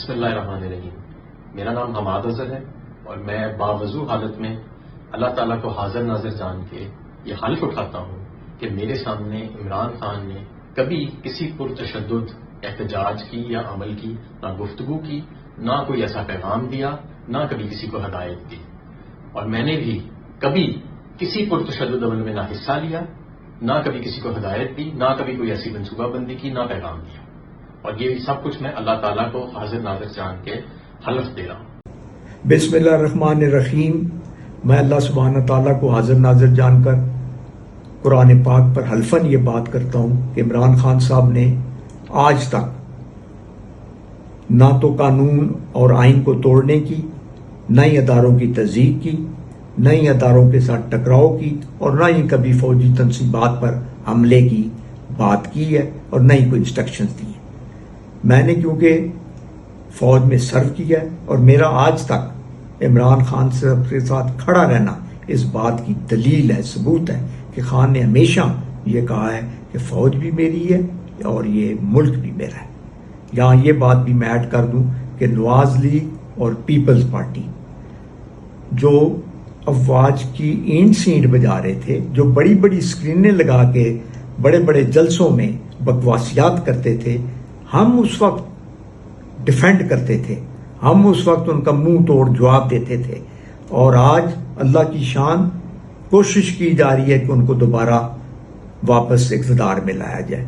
بسم اللہ الرحمن الرحیم۔ میرا نام حماد اظہر ہے اور میں باوضو حالت میں اللہ تعالیٰ کو حاضر ناظر جان کے یہ حلف اٹھاتا ہوں کہ میرے سامنے عمران خان نے کبھی کسی پرتشدد احتجاج کی یا عمل کی نہ گفتگو کی، نہ کوئی ایسا پیغام دیا، نہ کبھی کسی کو ہدایت دی، اور میں نے بھی کبھی کسی پرتشدد عمل میں نہ حصہ لیا، نہ کبھی کسی کو ہدایت دی، نہ کبھی کوئی ایسی منصوبہ بندی کی، نہ پیغام دیا، اور یہ سب کچھ میں اللہ تعالیٰ کو حاضر ناظر جان کے حلف دے رہا ہوں۔ بسم اللہ الرحمن الرحیم۔ میں اللہ سبحانہ تعالیٰ کو حاضر ناظر جان کر قرآن پاک پر حلفاً یہ بات کرتا ہوں کہ عمران خان صاحب نے آج تک نہ تو قانون اور آئین کو توڑنے کی، نہ ہی اداروں کی تزییق کی، نہ ہی اداروں کے ساتھ ٹکراؤ کی، اور نہ ہی کبھی فوجی تنصیبات پر حملے کی بات کی ہے، اور نہ ہی کوئی انسٹرکشنز دی ہیں۔ میں نے کیونکہ فوج میں سرو کیا ہے اور میرا آج تک عمران خان صاحب کے ساتھ کھڑا رہنا اس بات کی دلیل ہے، ثبوت ہے کہ خان نے ہمیشہ یہ کہا ہے کہ فوج بھی میری ہے اور یہ ملک بھی میرا ہے۔ یہاں یہ بات بھی میں ایڈ کر دوں کہ نواز لیگ اور پیپلز پارٹی جو افواج کی اینٹ سینٹ بجا رہے تھے، جو بڑی بڑی اسکرینیں لگا کے بڑے بڑے جلسوں میں بکواسیات کرتے تھے، ہم اس وقت ڈیفینڈ کرتے تھے، ہم اس وقت ان کا منہ توڑ جواب دیتے تھے، اور آج اللہ کی شان کوشش کی جا رہی ہے کہ ان کو دوبارہ واپس اقتدار میں لایا جائے۔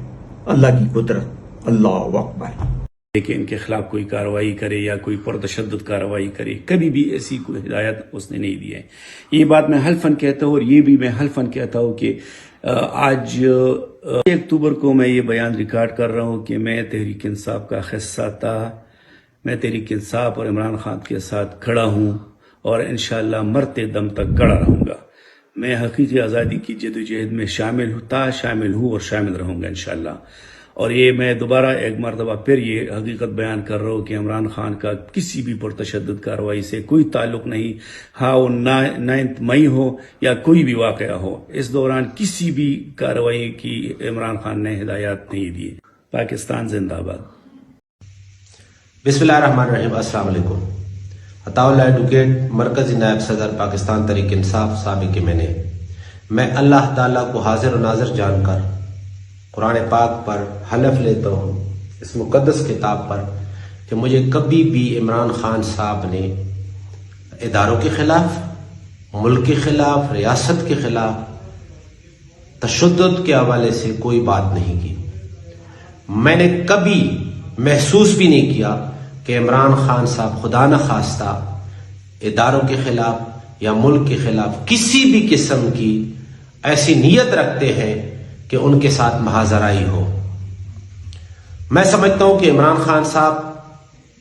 اللہ کی قدرت، اللہ اکبر۔ کہ ان کے خلاف کوئی کارروائی کرے یا کوئی پرتشدد کارروائی کرے، کبھی بھی ایسی کوئی ہدایت اس نے نہیں دی ہے۔ یہ بات میں حلفاً کہتا ہوں، اور یہ بھی میں حلفاً کہتا ہوں کہ آج 1 اکتوبر کو میں یہ بیان ریکارڈ کر رہا ہوں کہ میں تحریک انصاف کا حصہ تھا، میں تحریک انصاف اور عمران خان کے ساتھ کھڑا ہوں، اور انشاءاللہ مرتے دم تک کھڑا رہوں گا۔ میں حقیقی آزادی کی جدوجہد میں شامل ہوں اور شامل رہوں گا انشاءاللہ۔ اور یہ میں دوبارہ ایک مرتبہ پھر یہ حقیقت بیان کر رہا ہوں کہ عمران خان کا کسی بھی پرتشدد کارروائی سے کوئی تعلق نہیں، ہاں وہ 9 مئی ہو یا کوئی بھی واقعہ ہو، اس دوران کسی بھی کارروائی کی عمران خان نے ہدایات نہیں دی۔ پاکستان زندہ باد۔ بسم اللہ الرحمن الرحیم۔ السلام علیکم۔ عطاء اللہ ایڈوکیٹ، مرکزی نائب صدر پاکستان تحریک انصاف سابق میں اللہ تعالیٰ کو حاضر و ناظر جان کر قرآن پاک پر حلف لیتا ہوں، اس مقدس کتاب پر، کہ مجھے کبھی بھی عمران خان صاحب نے اداروں کے خلاف، ملک کے خلاف، ریاست کے خلاف تشدد کے حوالے سے کوئی بات نہیں کی۔ میں نے کبھی محسوس بھی نہیں کیا کہ عمران خان صاحب خدا نخواستہ اداروں کے خلاف یا ملک کے خلاف کسی بھی قسم کی ایسی نیت رکھتے ہیں کہ ان کے ساتھ محاذرائی ہو۔ میں سمجھتا ہوں کہ عمران خان صاحب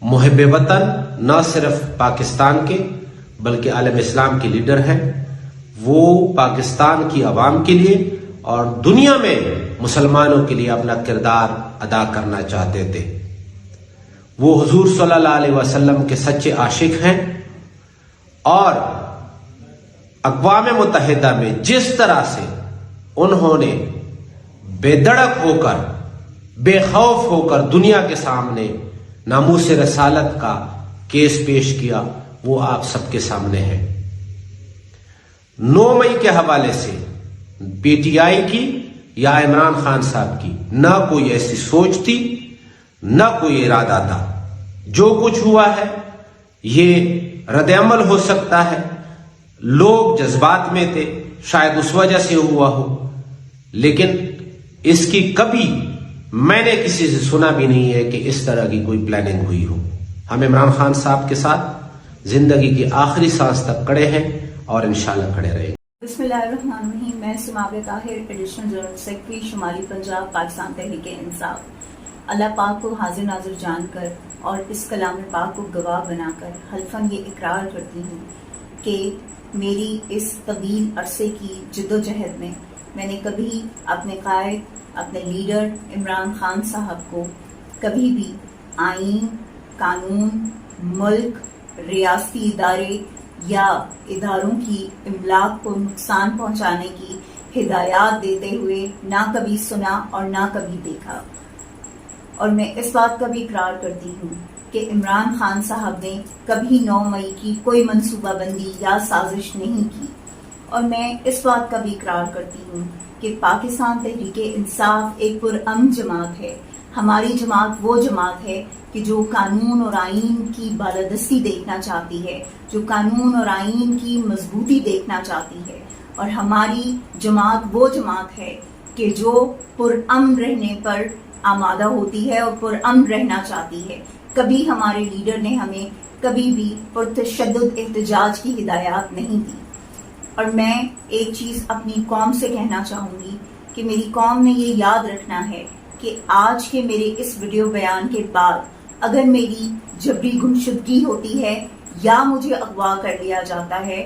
محب وطن نہ صرف پاکستان کے بلکہ عالم اسلام کے لیڈر ہیں۔ وہ پاکستان کی عوام کے لیے اور دنیا میں مسلمانوں کے لیے اپنا کردار ادا کرنا چاہتے تھے۔ وہ حضور صلی اللہ علیہ وسلم کے سچے عاشق ہیں، اور اقوام متحدہ میں جس طرح سے انہوں نے بے دڑک ہو کر، بے خوف ہو کر دنیا کے سامنے ناموس رسالت کا کیس پیش کیا، وہ آپ سب کے سامنے ہے۔ 9 مئی کے حوالے سے پی ٹی آئی کی یا عمران خان صاحب کی نہ کوئی ایسی سوچ تھی، نہ کوئی ارادہ تھا۔ جو کچھ ہوا ہے یہ رد عمل ہو سکتا ہے، لوگ جذبات میں تھے، شاید اس وجہ سے ہوا ہو، لیکن اس کی کبھی میں نے کسی سے سنا بھی نہیں ہے کہ اس طرح کی کوئی پلاننگ ہوئی ہو۔ ہم عمران خان صاحب کے ساتھ زندگی کی آخری سانس تک کھڑے ہیں اور انشاءاللہ کھڑے رہیں گے۔ بسم اللہ الرحمن الرحیم۔ میں سماغ طاہر، ایڈیشنل جنرل سیکرٹری شمالی پنجاب، پاکستان تحریک انصاف، اللہ پاک کو حاضر ناظر جان کر اور اس کلام پاک کو گواہ بنا کر حلفاً یہ اقرار کرتی ہوں کہ میری اس طویل عرصے کی جدوجہد میں میں نے کبھی اپنے قائد، اپنے لیڈر عمران خان صاحب کو کبھی بھی آئین، قانون، ملک، ریاستی ادارے یا اداروں کی املاک کو نقصان پہنچانے کی ہدایات دیتے ہوئے نہ کبھی سنا اور نہ کبھی دیکھا۔ اور میں اس بات کا بھی اقرار کرتی ہوں کہ عمران خان صاحب نے کبھی 9 مئی کی کوئی منصوبہ بندی یا سازش نہیں کی، اور میں اس بات کا بھی اقرار کرتی ہوں کہ پاکستان تحریک انصاف ایک پرامن جماعت ہے۔ ہماری جماعت وہ جماعت ہے کہ جو قانون اور آئین کی بالادستی دیکھنا چاہتی ہے، جو قانون اور آئین کی مضبوطی دیکھنا چاہتی ہے، اور ہماری جماعت وہ جماعت ہے کہ جو پرامن رہنے پر آمادہ ہوتی ہے اور پرامن رہنا چاہتی ہے۔ کبھی ہمارے لیڈر نے ہمیں کبھی بھی پرتشدد احتجاج کی ہدایات نہیں دی، اور میں ایک چیز اپنی قوم سے کہنا چاہوں گی کہ میری قوم نے یہ یاد رکھنا ہے کہ آج کے میرے اس ویڈیو بیان کے بعد اگر میری جبری گمشدگی ہوتی ہے، یا مجھے اغوا کر لیا جاتا ہے،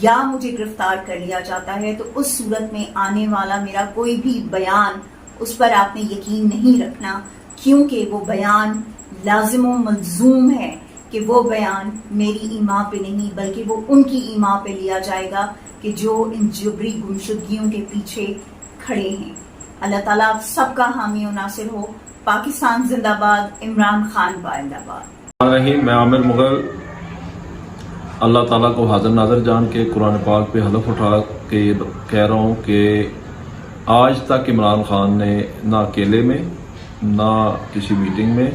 یا مجھے گرفتار کر لیا جاتا ہے، تو اس صورت میں آنے والا میرا کوئی بھی بیان، اس پر آپ نے یقین نہیں رکھنا، کیونکہ وہ بیان لازم و ملزوم ہے کہ وہ بیان میری ایما پہ نہیں بلکہ وہ ان کی ایما پہ لیا جائے گا کہ جو ان جبری گمشدگیوں کے پیچھے کھڑے ہیں۔ اللہ تعالیٰ آپ سب کا حامی و ناصر ہو۔ پاکستان زندہ باد، عمران خان زندہ باد۔ میں عامر مغل اللہ تعالیٰ کو حاضر ناظر جان کے قرآن پاک پہ حلف اٹھا کے کہہ رہا ہوں کہ آج تک عمران خان نے نہ اکیلے میں نہ کسی میٹنگ میں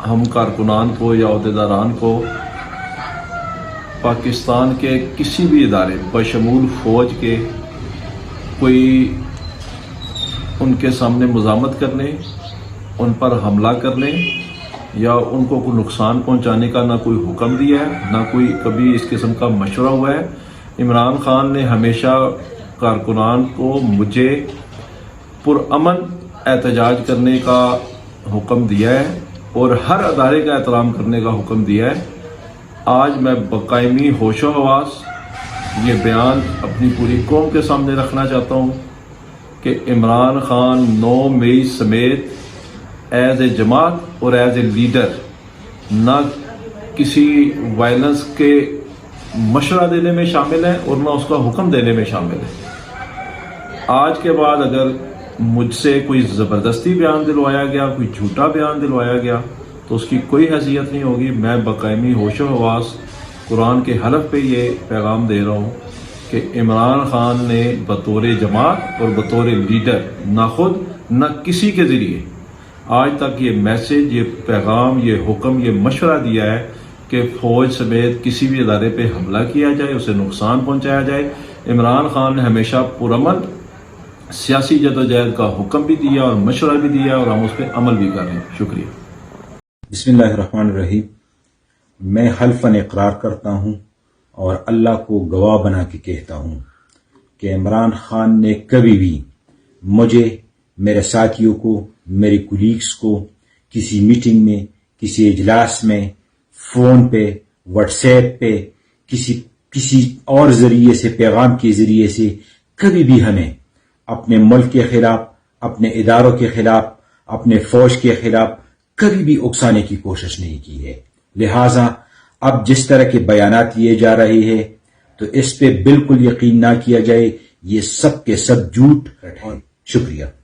ہم کارکنان کو یا عہدیداران کو پاکستان کے کسی بھی ادارے بشمول فوج کے کوئی ان کے سامنے مزاحمت کرنے، ان پر حملہ کرنے یا ان کو کوئی نقصان پہنچانے کا نہ کوئی حکم دیا ہے، نہ کوئی کبھی اس قسم کا مشورہ ہوا ہے۔ عمران خان نے ہمیشہ کارکنان کو مجھے پرامن احتجاج کرنے کا حکم دیا ہے اور ہر ادارے کا احترام کرنے کا حکم دیا ہے۔ آج میں بقائمی ہوش و حواس یہ بیان اپنی پوری قوم کے سامنے رکھنا چاہتا ہوں کہ عمران خان 9 مئی سمیت ایز اے جماعت اور ایز اے لیڈر نہ کسی وائلنس کے مشورہ دینے میں شامل ہے اور نہ اس کا حکم دینے میں شامل ہے۔ آج کے بعد اگر مجھ سے کوئی زبردستی بیان دلوایا گیا، کوئی جھوٹا بیان دلوایا گیا تو اس کی کوئی حیثیت نہیں ہوگی۔ میں بقائمی ہوش و حواس قرآن کے حلف پہ یہ پیغام دے رہا ہوں کہ عمران خان نے بطور جماعت اور بطور لیڈر نہ خود نہ کسی کے ذریعے آج تک یہ میسج، یہ پیغام، یہ حکم، یہ مشورہ دیا ہے کہ فوج سمیت کسی بھی ادارے پہ حملہ کیا جائے، اسے نقصان پہنچایا جائے۔ عمران خان نے ہمیشہ پرامن سیاسی جدوجہد کا حکم بھی دیا اور مشورہ بھی دیا اور ہم اس پہ عمل بھی کر رہے ہیں۔ شکریہ۔ بسم اللہ الرحمن الرحیم۔ میں حلفاً اقرار کرتا ہوں اور اللہ کو گواہ بنا کے کہتا ہوں کہ عمران خان نے کبھی بھی مجھے، میرے ساتھیوں کو، میرے کولیگز کو کسی میٹنگ میں، کسی اجلاس میں، فون پہ، واٹس ایپ پہ، کسی اور ذریعے سے، پیغام کے ذریعے سے کبھی بھی ہمیں اپنے ملک کے خلاف، اپنے اداروں کے خلاف، اپنے فوج کے خلاف کبھی بھی اکسانے کی کوشش نہیں کی ہے۔ لہٰذا اب جس طرح کے بیانات دیے جا رہے ہیں تو اس پہ بالکل یقین نہ کیا جائے، یہ سب کے سب جھوٹ ہے۔ شکریہ۔